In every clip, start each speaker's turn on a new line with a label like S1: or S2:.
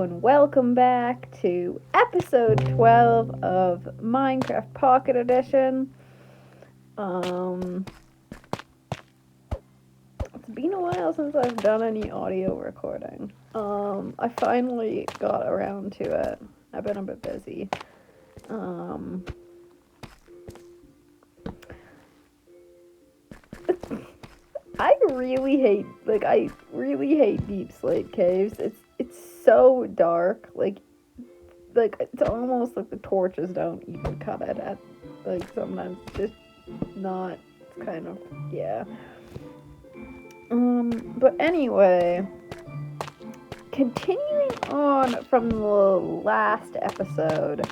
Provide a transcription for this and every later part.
S1: Hello and welcome back to episode 12 of Minecraft Pocket Edition. It's been a while since I've done any audio recording. I finally got around to it. I've been a bit busy. I really hate Deep Slate Caves. It's so dark. Like it's almost like the torches don't even cut it at, like, sometimes it's just not. It's kind of, yeah. But anyway, continuing on from the last episode,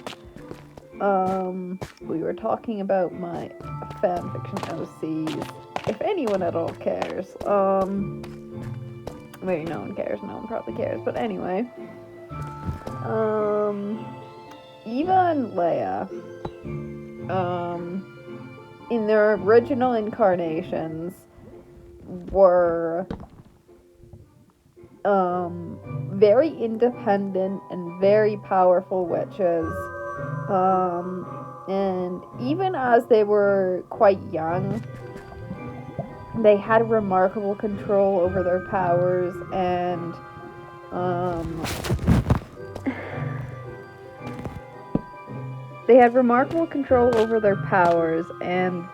S1: we were talking about my fanfiction OCs. If anyone at all cares. Maybe no one cares. No one probably cares. But anyway, Eva and Leia, in their original incarnations, were very independent and very powerful witches. And even as they were quite young, they had remarkable control over their powers, and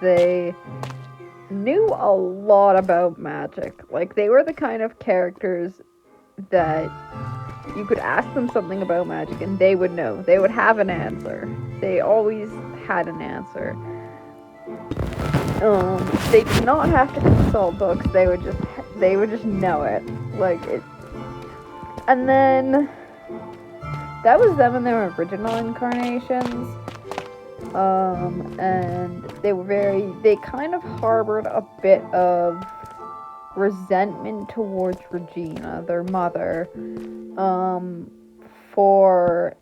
S1: they knew a lot about magic. Like, they were the kind of characters that you could ask them something about magic and they would know. They would have an answer. They always had an answer. They did not have to consult books. They would just know it. Like it. And then that was them in their original incarnations. And they kind of harbored a bit of resentment towards Regina, their mother, for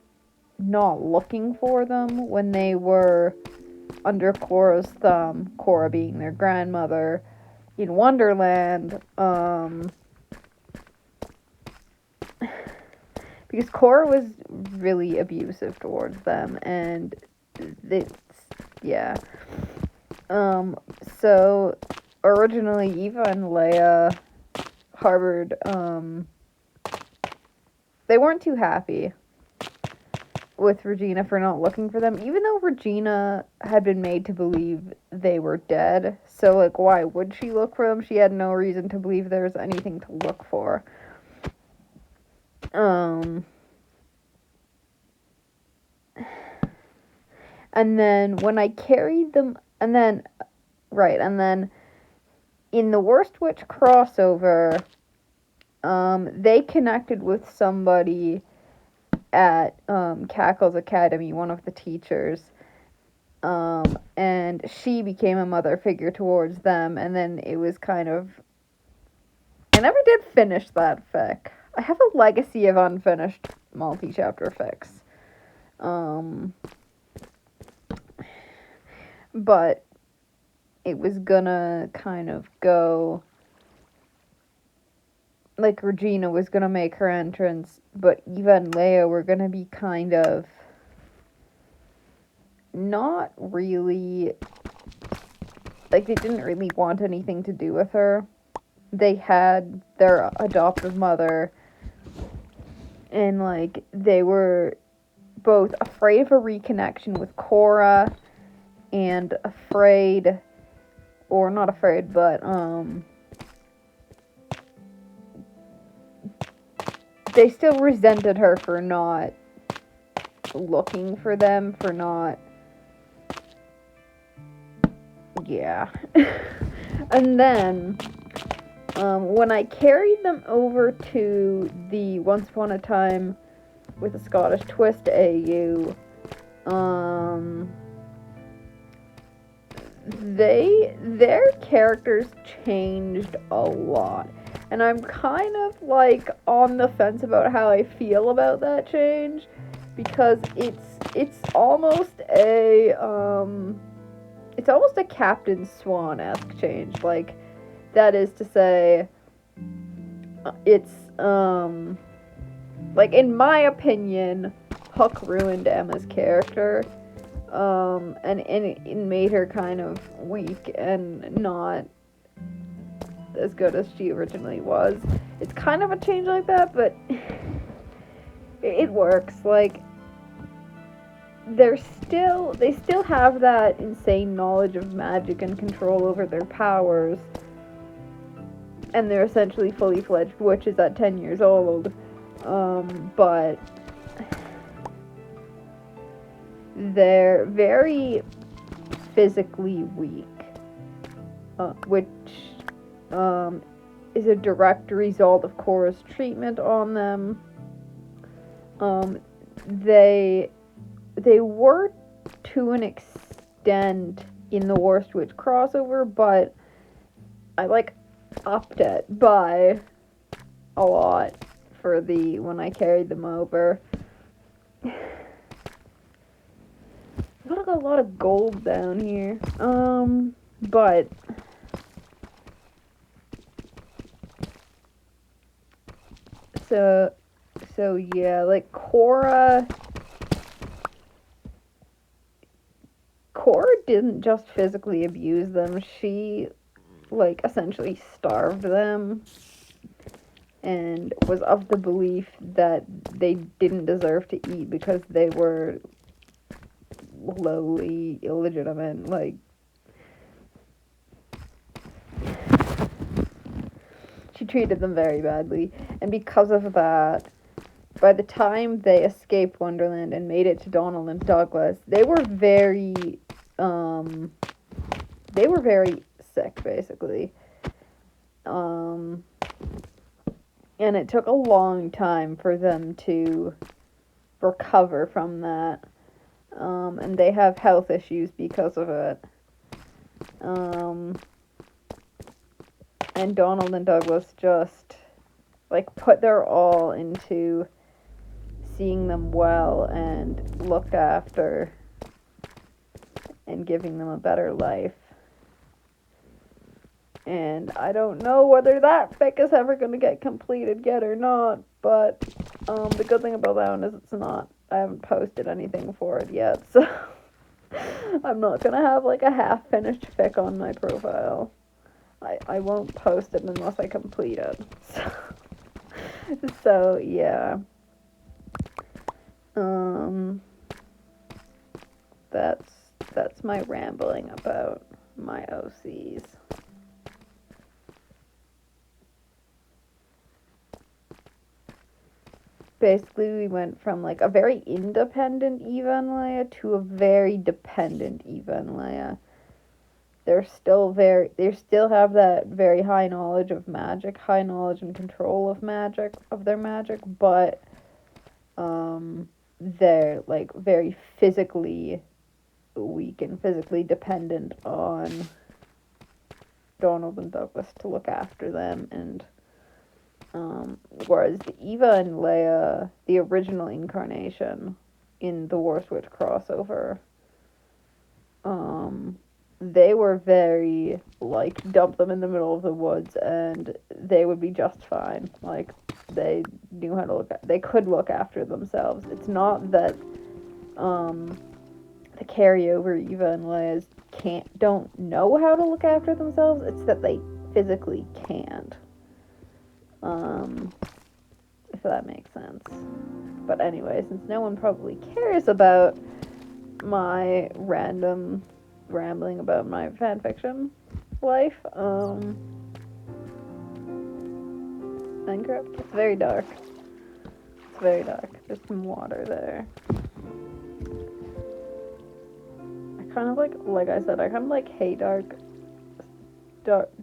S1: not looking for them when they were under Cora's thumb, Cora being their grandmother, in Wonderland, because Cora was really abusive towards them, and so originally Eva and Leia harbored, they weren't too happy with Regina for not looking for them, even though Regina had been made to believe they were dead. So, like, why would she look for them? She had no reason to believe there was anything to look for. And then when I carried them, and then in the Worst Witch crossover, they connected with somebody at Cackle's Academy, one of the teachers, and she became a mother figure towards them, and then it was kind of... I never did finish that fic. I have a legacy of unfinished multi-chapter fics. But it was gonna kind of go... like, Regina was gonna make her entrance, but Eva and Leia were gonna be kind of not really, like, they didn't really want anything to do with her. They had their adoptive mother, and, like, they were both afraid of a reconnection with Cora, and afraid, or not afraid, but, they still resented her for not looking for them, for not... yeah. And then, when I carried them over to the Once Upon a Time with a Scottish Twist AU, their characters changed a lot. And I'm kind of, like, on the fence about how I feel about that change, because it's almost a Captain Swan-esque change. Like, that is to say, it's like, in my opinion, Hook ruined Emma's character. And it made her kind of weak and not as good as she originally was. It's kind of a change like that, but it works. Like, they still have that insane knowledge of magic and control over their powers, and they're essentially fully fledged witches at 10 years old. But they're very physically weak, which is a direct result of Cora's treatment on them. They were to an extent in the Worst Witch crossover, but I like upped it by a lot for when I carried them over. I've got a lot of gold down here. But so yeah, like Cora didn't just physically abuse them. She like essentially starved them and was of the belief that they didn't deserve to eat because they were lowly, illegitimate, like she treated them very badly, and because of that, by the time they escaped Wonderland and made it to Donald and Douglas, they were very sick, basically. And it took a long time for them to recover from that. And they have health issues because of it. And Donald and Douglas just, like, put their all into seeing them well and looked after and giving them a better life. And I don't know whether that fic is ever going to get completed yet or not, but the good thing about that one is it's not. I haven't posted anything for it yet, so I'm not going to have like a half-finished fic on my profile. I won't post it unless I complete it. So yeah. That's my rambling about my OCs. Basically, we went from like a very independent Eva and Leia to a very dependent Eva and Leia. They still have that very high knowledge of magic, high knowledge and control of their magic, but they're like very physically weak and physically dependent on Donald and Douglas to look after them, and whereas the Eva and Leia, the original incarnation in the Worst Witch crossover, they were very, like, dump them in the middle of the woods and they would be just fine. Like, they knew how to they could look after themselves. It's not that, the carryover Eva and Leia don't know how to look after themselves, it's that they physically can't. If that makes sense. But anyway, since no one probably cares about my random rambling about my fanfiction life, Minecraft, it's very dark. It's very dark. There's some water there. I kind of like I said, I kind of like hate dark,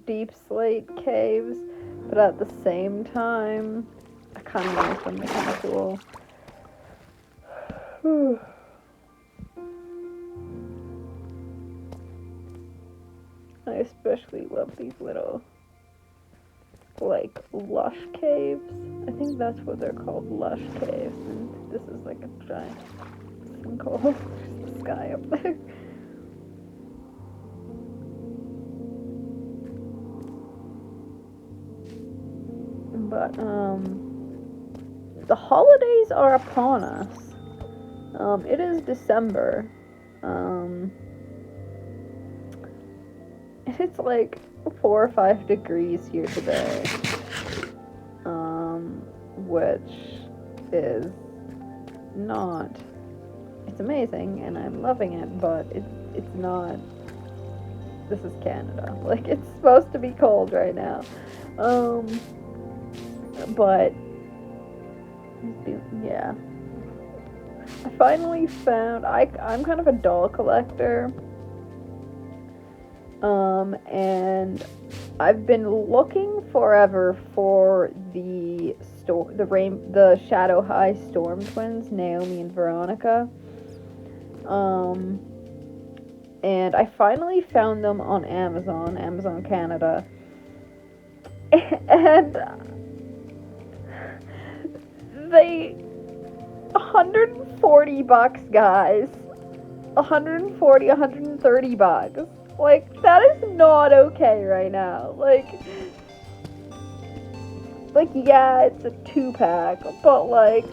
S1: deep slate caves, but at the same time, I kind of like them. They're kind of cool. I especially love these little, like, lush caves. I think that's what they're called, lush caves. And this is like a giant sinkhole. There's the sky up there. But, the holidays are upon us. It is December. It's like 4 or 5 degrees here today. Which is not, it's amazing and I'm loving it, but it's not, this is Canada. Like, it's supposed to be cold right now. But yeah. I finally found, I'm kind of a doll collector. And I've been looking forever for the Shadow High Storm twins, Naomi and Veronica. And I finally found them on Amazon Canada. And they $140, guys. $130. Like, that is not okay right now. Like, yeah, it's a 2-pack, but, like,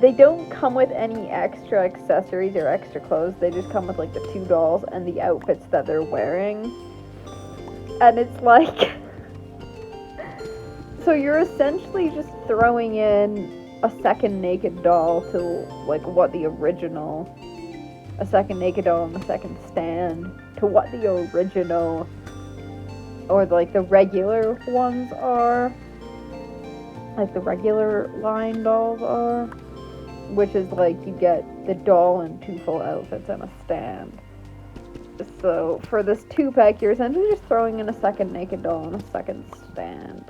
S1: they don't come with any extra accessories or extra clothes. They just come with, like, the 2 dolls and the outfits that they're wearing. And it's like, so you're essentially just throwing in a second naked doll to, like, what the original, a second naked doll and a second stand to what the original, or like the regular ones are, like the regular line dolls are, which is like you get the doll and 2 full outfits and a stand. So for this 2-pack, you're essentially just throwing in a second naked doll and a second stand.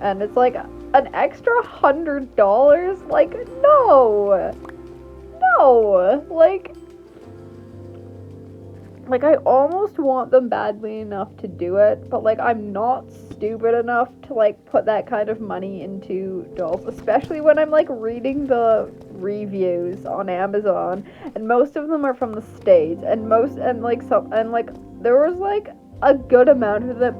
S1: And it's like an extra $100? Like, no! Like, I almost want them badly enough to do it, but, like, I'm not stupid enough to, like, put that kind of money into dolls, especially when I'm, like, reading the reviews on Amazon, and most of them are from the States, and there was, like, a good amount of them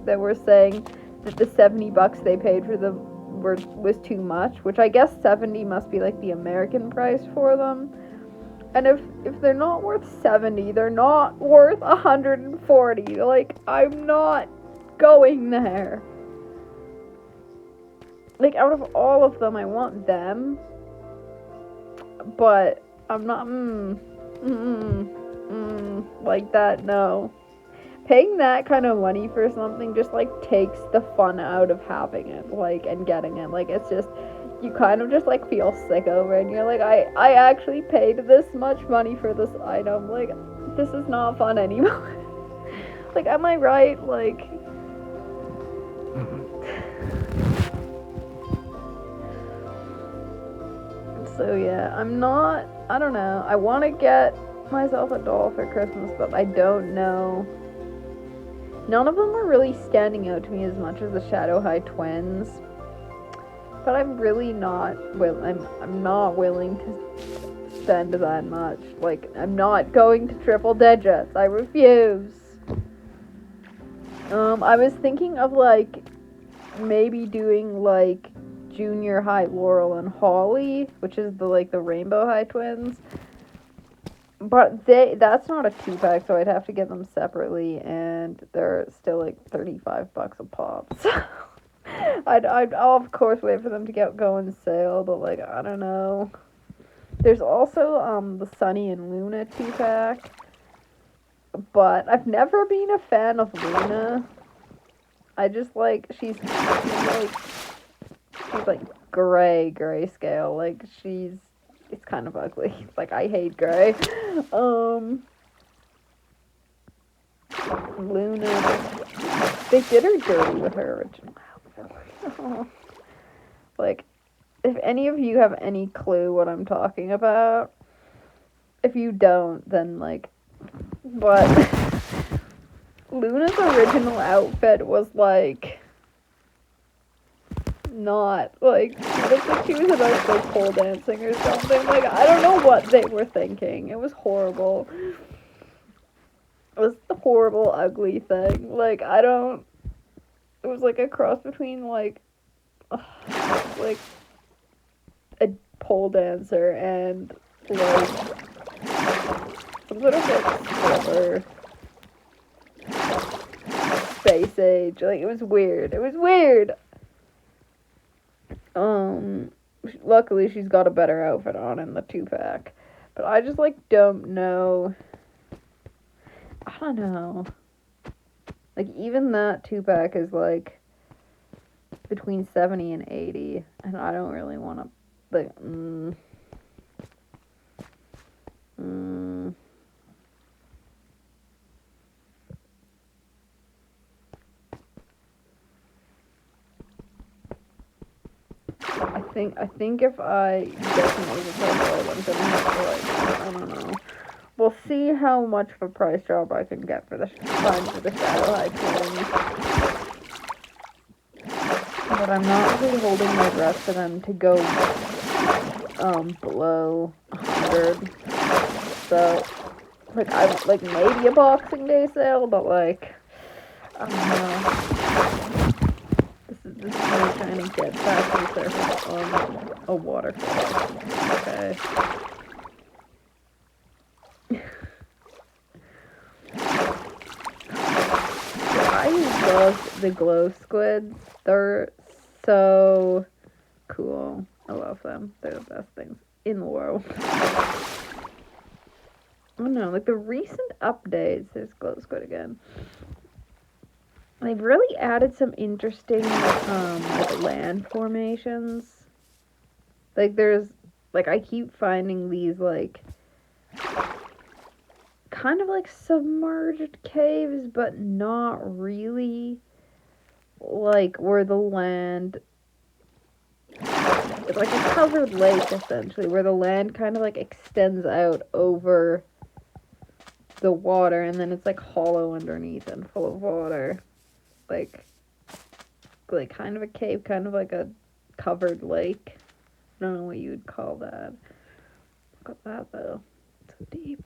S1: that were saying that the $70 they paid for them was too much, which I guess 70 must be, like, the American price for them. And if they're not worth 70, they're not worth 140. Like, I'm not going there. Like, out of all of them, I want them. But I'm not, like that, no. Paying that kind of money for something just, like, takes the fun out of having it, like, and getting it. Like, it's just, you kind of just, like, feel sick over it, and you're like, I actually paid this much money for this item. Like, this is not fun anymore. Like, am I right? Like, so yeah, I don't know. I want to get myself a doll for Christmas, but I don't know. None of them are really standing out to me as much as the Shadow High twins. But I'm really not I'm not willing to spend that much. Like, I'm not going to triple digits. I refuse. I was thinking of, like, maybe doing, like, Junior High Laurel and Holly, which is the Rainbow High twins. But that's not a 2-pack, so I'd have to get them separately, and they're still, like, $35 a pop. So I'll of course wait for them to go on sale, but, like, I don't know. There's also the Sunny and Luna 2-pack, but I've never been a fan of Luna. I just like she's like grayscale. Like, it's kind of ugly. Like, I hate gray. Luna, they did her dirty with her original outfit. Like, if any of you have any clue what I'm talking about, if you don't, then, like, but Luna's original outfit was, like, not, like, she looked like she was about to go pole dancing or something. Like, I don't know what they were thinking. It was horrible. It was a horrible, ugly thing. Like, it was like a cross between like like a pole dancer and like some sort of like swimmer, space age. Like it was weird. It was weird. Luckily she's got a better outfit on in the 2-pack. But I just like don't know. I don't know. Like even that 2-pack is like between 70 and 80, and I don't really want to like I think if I get some overpriced oil, I'm gonna have to like I don't know. We'll see how much of a price drop I can get for the fine for the Shadow High twins. But I'm not really holding my breath for them to go below 100. So like I like maybe a Boxing Day sale, but like I don't know. This is me trying to get back to the surface on a waterfall. Okay. I love the glow squids. They're so cool. I love them. They're the best things in the world. I don't know, like the recent updates, there's glow squid again. They've really added some interesting like land formations. Like there's like I keep finding these like kind of like submerged caves, but not really. Like where the land, it's like a covered lake essentially, where the land kind of like extends out over the water, and then it's like hollow underneath and full of water, like kind of a cave, kind of like a covered lake. I don't know what you would call that. Look at that though, it's deep.